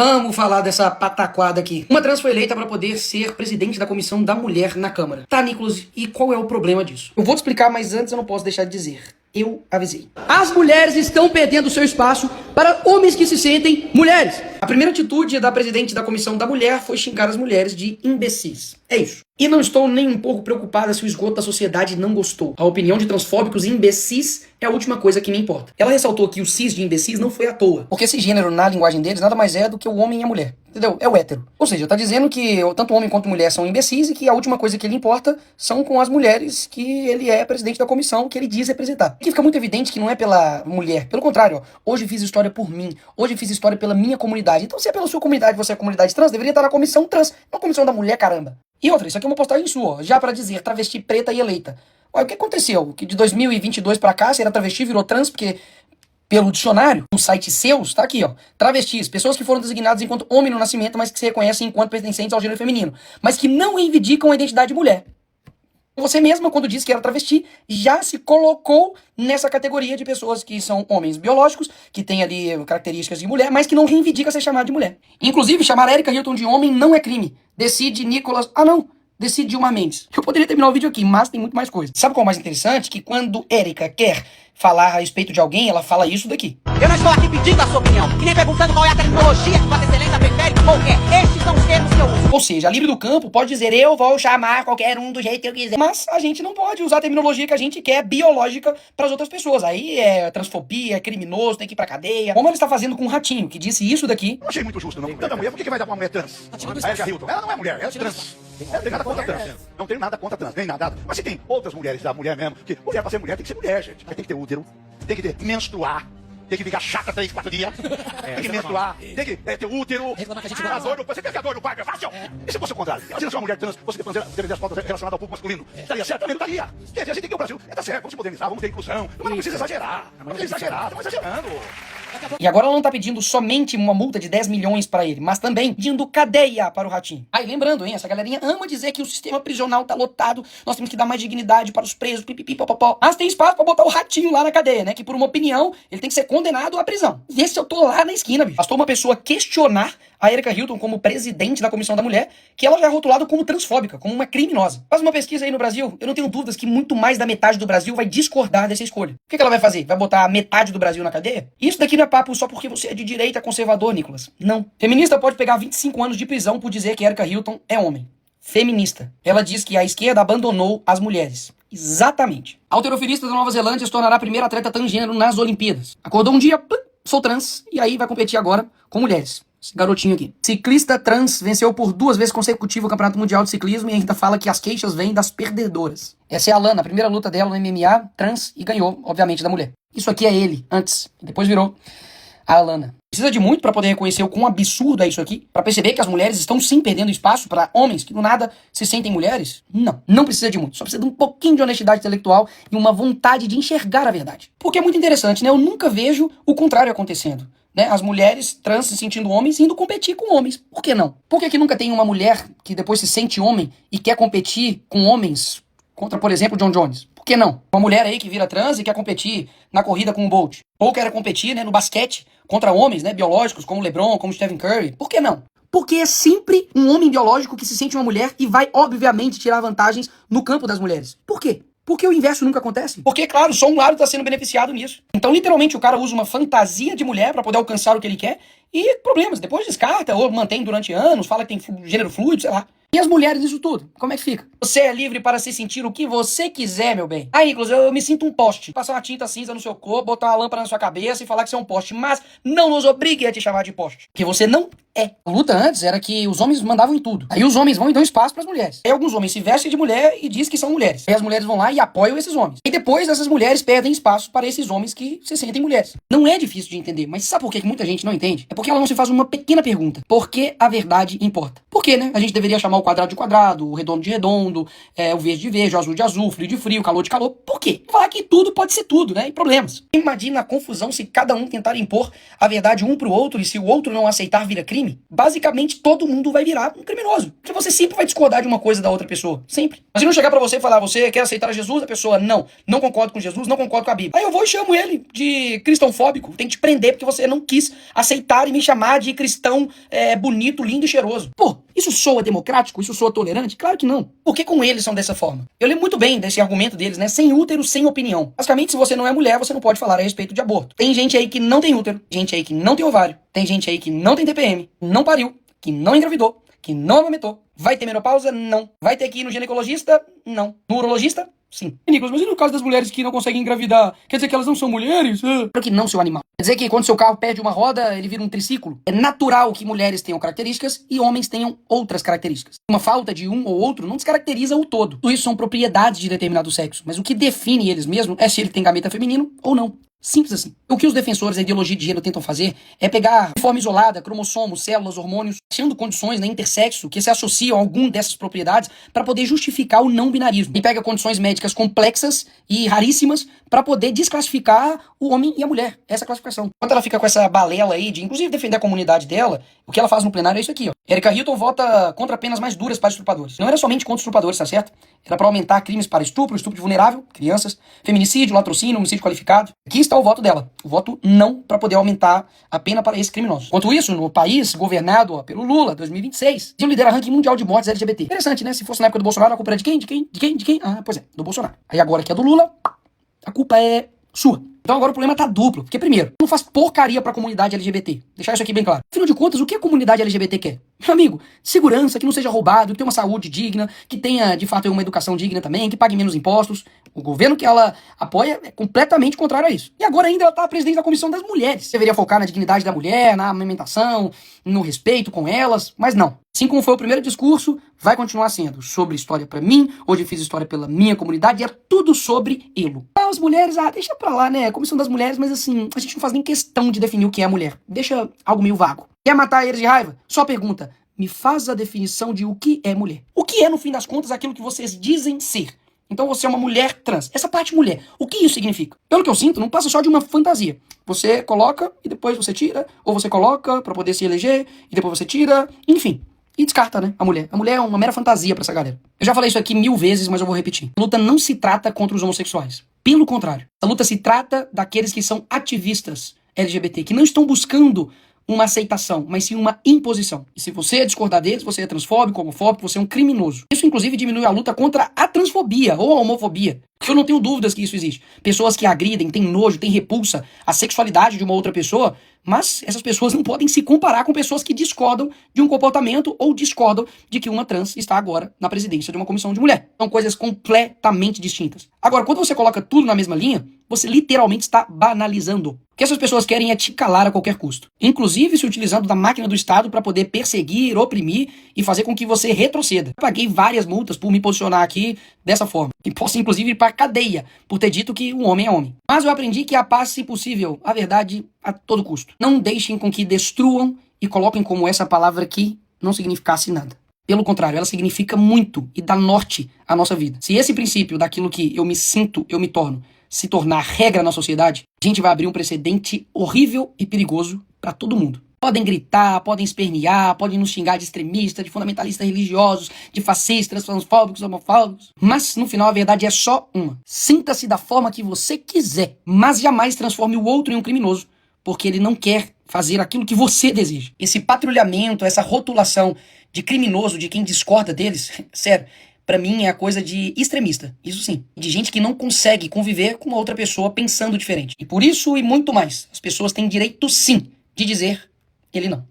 Vamos falar dessa pataquada aqui. Uma trans foi eleita para poder ser presidente da Comissão da Mulher na Câmara. Tá, Nicolas, e qual é o problema disso? Eu vou te explicar, mas antes eu não posso deixar de dizer. Eu avisei. As mulheres estão perdendo seu espaço para homens que se sentem mulheres. A primeira atitude da presidente da Comissão da Mulher foi xingar as mulheres de imbecis. É isso. E não estou nem um pouco preocupada se o esgoto da sociedade não gostou. A opinião de transfóbicos e imbecis é a última coisa que me importa. Ela ressaltou que o cis de imbecis não foi à toa. Porque esse gênero, na linguagem deles, nada mais é do que o homem e a mulher. Entendeu? É o hétero. Ou seja, tá dizendo que tanto homem quanto mulher são imbecis e que a última coisa que ele importa são com as mulheres que ele é presidente da comissão, que ele diz representar. Aqui fica muito evidente que não é pela mulher. Pelo contrário, ó, hoje fiz história por mim. Hoje fiz história pela minha comunidade. Então se é pela sua comunidade, você é a comunidade trans, deveria estar na comissão trans, não na comissão da mulher, caramba. E outra, isso aqui é uma postagem sua, ó, já pra dizer travesti preta e eleita. Ué, o que aconteceu? Que de 2022 pra cá, você era travesti, virou trans, porque pelo dicionário, no site seus, tá aqui, ó. Travestis, pessoas que foram designadas enquanto homem no nascimento, mas que se reconhecem enquanto pertencentes ao gênero feminino, mas que não reivindicam a identidade de mulher. Você mesma, quando disse que era travesti, já se colocou nessa categoria de pessoas que são homens biológicos, que têm ali características de mulher, mas que não reivindica ser chamada de mulher. Inclusive, chamar Erika Hilton de homem não é crime. Decide Nicolas... Ah, não. Decide Dilma Mendes. Eu poderia terminar o vídeo aqui, mas tem muito mais coisa. Sabe qual é o mais interessante? Que quando Erika quer falar a respeito de alguém, ela fala isso daqui. Eu não estou aqui pedindo a sua opinião, e nem perguntando qual é a tecnologia que Vossa Excelência prefere ou quer. Estes são os termos que eu uso. Ou seja, a livre do campo pode dizer eu vou chamar qualquer um do jeito que eu quiser. Mas a gente não pode usar a terminologia que a gente quer biológica para as outras pessoas. Aí é transfobia, é criminoso, tem que ir pra cadeia. Como ela está fazendo com um ratinho, que disse isso daqui. Não achei muito justo, não. Tanta mulher, por que vai dar pra uma mulher trans? A Erika Hilton, ela não é mulher, ela é trans. Não tem nada contra trans. Não tem nada contra trans, nem nada. Mas se tem outras mulheres da mulher mesmo, que mulher pra ser mulher tem que ser mulher, gente. Tem que ter útero, tem que ter menstruar, tem que ficar chata 3, 4 dias, tem que menstruar, tem que ter útero, a dor no... Você pensa que a dor no parto é fácil? E se fosse o contrário? Imagina se uma mulher trans fosse ter as pautas relacionadas ao público masculino. Estaria certo? Também não estaria. Quer dizer, a gente tem que o Brasil, tá certo, vamos se modernizar, vamos ter inclusão, mas não precisa exagerar. Não precisa exagerar, estamos exagerando. E agora ela não tá pedindo somente uma multa de 10 milhões pra ele, mas também pedindo cadeia para o ratinho. Aí lembrando, hein, essa galerinha ama dizer que o sistema prisional tá lotado, nós temos que dar mais dignidade para os presos, pipipi, popopó. Mas tem espaço pra botar o ratinho lá na cadeia, né, que por uma opinião, ele tem que ser condenado à prisão. E esse eu tô lá na esquina, bicho. Bastou uma pessoa questionar a Erika Hilton como presidente da Comissão da Mulher, que ela já é rotulada como transfóbica, como uma criminosa. Faz uma pesquisa aí no Brasil, eu não tenho dúvidas que muito mais da metade do Brasil vai discordar dessa escolha. O que ela vai fazer? Vai botar a metade do Brasil na cadeia? Isso daqui não é papo só porque você é de direita conservador, Nicolas. Não. Feminista pode pegar 25 anos de prisão por dizer que Erika Hilton é homem. Feminista. Ela diz que a esquerda abandonou as mulheres. Exatamente. A halterofilista da Nova Zelândia se tornará a primeira atleta transgênero nas Olimpíadas. Acordou um dia, pum, sou trans, e aí vai competir agora com mulheres. Esse garotinho aqui. Ciclista trans venceu por 2 vezes consecutivas o Campeonato Mundial de Ciclismo e ainda fala que as queixas vêm das perdedoras. Essa é a Lana, a primeira luta dela no MMA, trans, e ganhou, obviamente, da mulher. Isso aqui é ele, antes. Depois virou a Alana. Precisa de muito pra poder reconhecer o quão absurdo é isso aqui? Pra perceber que as mulheres estão sim perdendo espaço pra homens que do nada se sentem mulheres? Não, não precisa de muito. Só precisa de um pouquinho de honestidade intelectual e uma vontade de enxergar a verdade. Porque é muito interessante, né? Eu nunca vejo o contrário acontecendo. Né? As mulheres trans se sentindo homens indo competir com homens. Por que não? Por que nunca tem uma mulher que depois se sente homem e quer competir com homens contra, por exemplo, John Jones? Por que não? Uma mulher aí que vira trans e quer competir na corrida com o Bolt. Ou quer competir, né, no basquete contra homens, né, biológicos, como LeBron, como Stephen Curry. Por que não? Porque é sempre um homem biológico que se sente uma mulher e vai, obviamente, tirar vantagens no campo das mulheres. Por quê? Porque o inverso nunca acontece. Porque, claro, só um lado está sendo beneficiado nisso. Então, literalmente, o cara usa uma fantasia de mulher para poder alcançar o que ele quer e problemas. Depois descarta ou mantém durante anos, fala que tem gênero fluido, sei lá. E as mulheres nisso tudo? Como é que fica? Você é livre para se sentir o que você quiser, meu bem. Aí, inclusive, eu me sinto um poste. Passar uma tinta cinza no seu corpo, botar uma lâmpada na sua cabeça e falar que você é um poste. Mas não nos obrigue a te chamar de poste. Porque você não é. A luta antes era que os homens mandavam em tudo. Aí os homens vão e dão espaço para as mulheres. Aí alguns homens se vestem de mulher e dizem que são mulheres. Aí as mulheres vão lá e apoiam esses homens. E depois essas mulheres perdem espaço para esses homens que se sentem mulheres. Não é difícil de entender, mas sabe por que muita gente não entende? É porque ela não se faz uma pequena pergunta. Por que a verdade importa? Por que, né? A gente deveria chamar o quadrado de quadrado, o redondo de redondo, o verde de verde, o azul de azul, o frio de frio, o calor de calor. Por quê? Falar que tudo pode ser tudo, né? E problemas. Imagina a confusão se cada um tentar impor a verdade um pro outro e se o outro não aceitar vira crime. Basicamente, todo mundo vai virar um criminoso. Porque você sempre vai discordar de uma coisa da outra pessoa. Sempre. Mas se não chegar pra você e falar, você quer aceitar Jesus? A pessoa, não concordo com Jesus, não concordo com a Bíblia. Aí eu vou e chamo ele de cristãofóbico. Tem que te prender porque você não quis aceitar e me chamar de cristão bonito, lindo e cheiroso. Pô, isso soa democrático? Isso soa tolerante? Claro que não. Por que com eles são dessa forma? Eu lembro muito bem desse argumento deles, né? Sem útero, sem opinião. Basicamente, se você não é mulher, você não pode falar a respeito de aborto. Tem gente aí que não tem útero, gente aí que não tem ovário, tem gente aí que não tem TPM, não pariu, que não engravidou, que não amamentou. Vai ter menopausa? Não. Vai ter que ir no ginecologista? Não. No urologista? Sim. Nicolas, mas e no caso das mulheres que não conseguem engravidar? Quer dizer que elas não são mulheres? Claro que não, seu animal. Quer dizer que quando seu carro perde uma roda, ele vira um triciclo? É natural que mulheres tenham características e homens tenham outras características. Uma falta de um ou outro não descaracteriza o todo. Tudo isso são propriedades de determinado sexo, mas o que define eles mesmos é se ele tem gameta feminino ou não. Simples assim. O que os defensores da ideologia de gênero tentam fazer é pegar de forma isolada cromossomos, células, hormônios, achando condições intersexo que se associam a algum dessas propriedades para poder justificar o não binarismo. E pega condições médicas complexas e raríssimas para poder desclassificar o homem e a mulher. Essa classificação. Enquanto ela fica com essa balela aí de, inclusive, defender a comunidade dela, o que ela faz no plenário é isso aqui, ó. Erika Hilton vota contra penas mais duras para estupradores. Não era somente contra estupradores, tá certo? Era para aumentar crimes para estupro, estupro de vulnerável, crianças, feminicídio, latrocínio, homicídio qualificado. Aqui está o voto dela. O voto não para poder aumentar a pena para esses criminosos. Enquanto isso, no país governado pelo Lula, 2026, ele lidera ranking mundial de mortes LGBT. Interessante, né? Se fosse na época do Bolsonaro, a culpa era de quem? De quem? De quem? De quem? Ah, pois é, do Bolsonaro. Aí agora que é do Lula, a culpa é sua. Então agora o problema tá duplo. Porque, primeiro, não faz porcaria pra comunidade LGBT. Deixar isso aqui bem claro. Afinal de contas, o que a comunidade LGBT quer? Meu amigo, segurança, que não seja roubado, que tenha uma saúde digna, que tenha, de fato, uma educação digna também, que pague menos impostos. O governo que ela apoia é completamente contrário a isso. E agora ainda ela tá presidente da Comissão das Mulheres. Deveria focar na dignidade da mulher, na amamentação, no respeito com elas, mas não. Assim como foi o primeiro discurso, vai continuar sendo sobre história pra mim. Hoje eu fiz história pela minha comunidade e é tudo sobre elo. As mulheres, deixa pra lá, né? Comissão das mulheres, mas assim, a gente não faz nem questão de definir o que é mulher. Deixa algo meio vago. Quer matar eles de raiva? Só pergunta, me faz a definição de o que é mulher. O que é, no fim das contas, aquilo que vocês dizem ser? Então você é uma mulher trans. Essa parte mulher, o que isso significa? Pelo que eu sinto, não passa só de uma fantasia. Você coloca e depois você tira, ou você coloca pra poder se eleger e depois você tira, enfim. E descarta, né, a mulher. A mulher é uma mera fantasia pra essa galera. Eu já falei isso aqui 1000 vezes, mas eu vou repetir. A luta não se trata contra os homossexuais. Pelo contrário. A luta se trata daqueles que são ativistas LGBT, que não estão buscando uma aceitação, mas sim uma imposição. E se você discordar deles, você é transfóbico, homofóbico, você é um criminoso. Isso, inclusive, diminui a luta contra a transfobia ou a homofobia. Eu não tenho dúvidas que isso existe. Pessoas que agridem, têm nojo, têm repulsa à sexualidade de uma outra pessoa, mas essas pessoas não podem se comparar com pessoas que discordam de um comportamento ou discordam de que uma trans está agora na presidência de uma comissão de mulher. São coisas completamente distintas. Agora, quando você coloca tudo na mesma linha, você literalmente está banalizando. O que essas pessoas querem é te calar a qualquer custo. Inclusive se utilizando da máquina do Estado para poder perseguir, oprimir e fazer com que você retroceda. Eu paguei várias multas por me posicionar aqui dessa forma. E posso, inclusive, ir para cadeia por ter dito que um homem é homem. Mas eu aprendi que a paz, se possível, a verdade a todo custo. Não deixem com que destruam e coloquem como essa palavra aqui não significasse nada. Pelo contrário, ela significa muito e dá norte à nossa vida. Se esse princípio daquilo que eu me sinto, eu me torno, se tornar regra na sociedade, a gente vai abrir um precedente horrível e perigoso para todo mundo. Podem gritar, podem espernear, podem nos xingar de extremistas, de fundamentalistas religiosos, de fascistas, transfóbicos, homofóbicos. Mas, no final, a verdade é só uma. Sinta-se da forma que você quiser, mas jamais transforme o outro em um criminoso, porque ele não quer fazer aquilo que você deseja. Esse patrulhamento, essa rotulação de criminoso, de quem discorda deles, sério, pra mim é a coisa de extremista, isso sim. De gente que não consegue conviver com uma outra pessoa pensando diferente. E por isso e muito mais, as pessoas têm direito sim de dizer ele não.